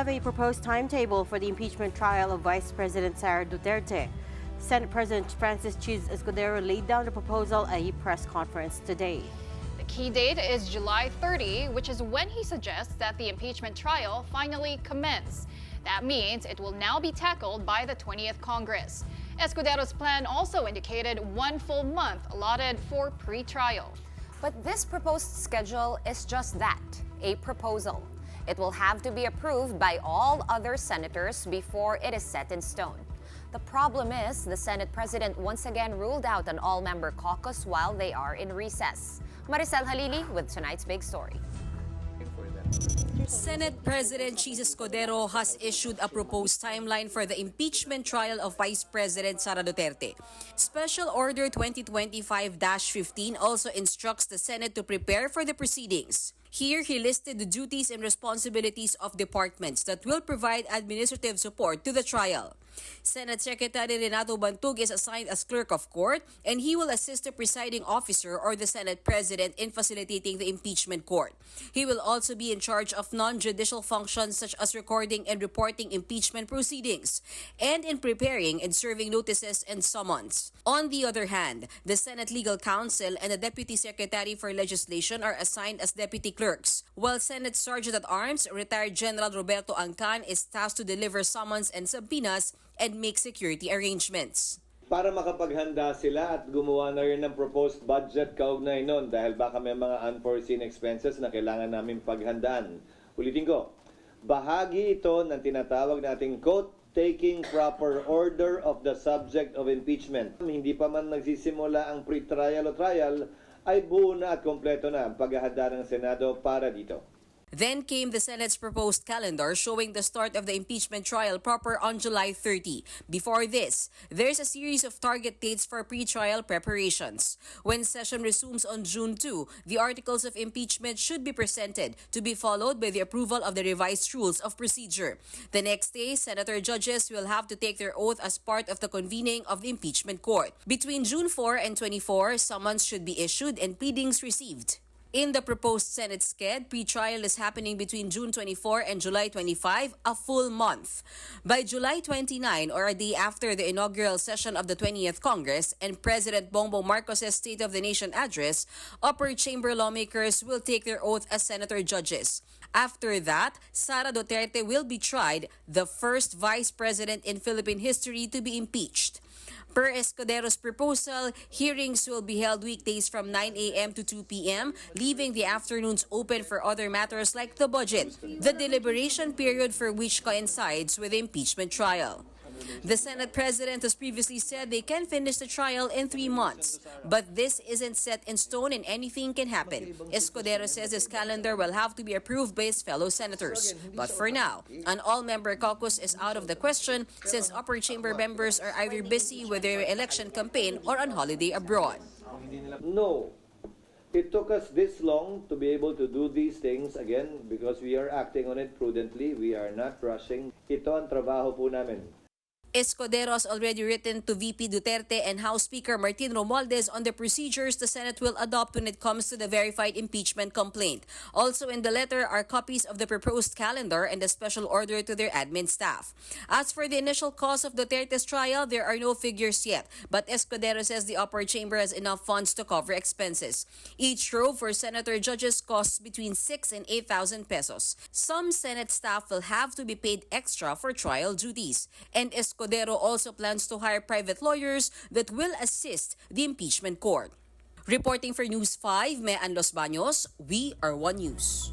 have a proposed timetable for the impeachment trial of Vice President Sara Duterte. Senate President Chiz Escudero laid down the proposal at a press conference today. The key date is July 30, which is when he suggests that the impeachment trial finally commence. That means it will now be tackled by the 20th Congress. Escudero's plan also indicated 1 full month allotted for pre-trial. But this proposed schedule is just that, a proposal. It will have to be approved by all other senators before it is set in stone. The problem is the Senate President once again ruled out an all-member caucus while they are in recess. Maricel Halili with tonight's big story. Senate President Chiz Escudero has issued a proposed timeline for the impeachment trial of Vice President Sara Duterte. Special Order 2025-15 also instructs the Senate to prepare for the proceedings. Here, he listed the duties and responsibilities of departments that will provide administrative support to the trial. Senate Secretary Renato Bantug is assigned as clerk of court, and he will assist the presiding officer or the Senate President in facilitating the impeachment court. He will also be in charge of non-judicial functions such as recording and reporting impeachment proceedings, and in preparing and serving notices and summons. On the other hand, the Senate Legal Counsel and the Deputy Secretary for Legislation are assigned as deputy clerks, while Senate Sergeant-at-Arms, retired General Roberto Angcan, is tasked to deliver summons and subpoenas and make security arrangements. Para makapaghanda sila at gumawa na rin ng proposed budget kaugnay nun dahil baka may mga unforeseen expenses na kailangan namin paghandaan. Ulitin ko, bahagi ito ng tinatawag nating quote, taking proper order of the subject of impeachment. Hindi pa man nagsisimula ang pre-trial o trial, ay buo na at kompleto na ang paghahanda ng Senado para dito. Then came the Senate's proposed calendar showing the start of the impeachment trial proper on July 30. Before this, there's a series of target dates for pre-trial preparations. When session resumes on June 2, the Articles of Impeachment should be presented, to be followed by the approval of the revised rules of procedure. The next day, senator judges will have to take their oath as part of the convening of the impeachment court. Between June 4 and 24, summons should be issued and pleadings received. In the proposed Senate sched, pre-trial is happening between June 24 and July 25, a full month. By July 29, or a day after the inaugural session of the 20th Congress and President Bongbong Marcos' State of the Nation address, upper chamber lawmakers will take their oath as senator judges. After that, Sara Duterte will be tried, the first vice president in Philippine history to be impeached. Per Escudero's proposal, hearings will be held weekdays from 9 a.m. to 2 p.m., leaving the afternoons open for other matters like the budget, the deliberation period for which coincides with the impeachment trial. The Senate President has previously said they can finish the trial in 3 months, but this isn't set in stone and anything can happen. Escudero says his calendar will have to be approved by his fellow senators. But for now, an all-member caucus is out of the question since upper chamber members are either busy with their election campaign or on holiday abroad. No. It took us this long to be able to do these things again because we are acting on it prudently. We are not rushing. Ito ang trabaho po namin. Escudero has already written to VP Duterte and House Speaker Martin Romualdez on the procedures the Senate will adopt when it comes to the verified impeachment complaint. Also in the letter are copies of the proposed calendar and the special order to their admin staff. As for the initial cost of Duterte's trial, there are no figures yet, but Escudero says the upper chamber has enough funds to cover expenses. Each row for senator judges costs between 6 and 8,000 pesos. Some Senate staff will have to be paid extra for trial duties, and Escudero also plans to hire private lawyers that will assist the impeachment court. Reporting for News 5, Mean Los Baños, we are One News.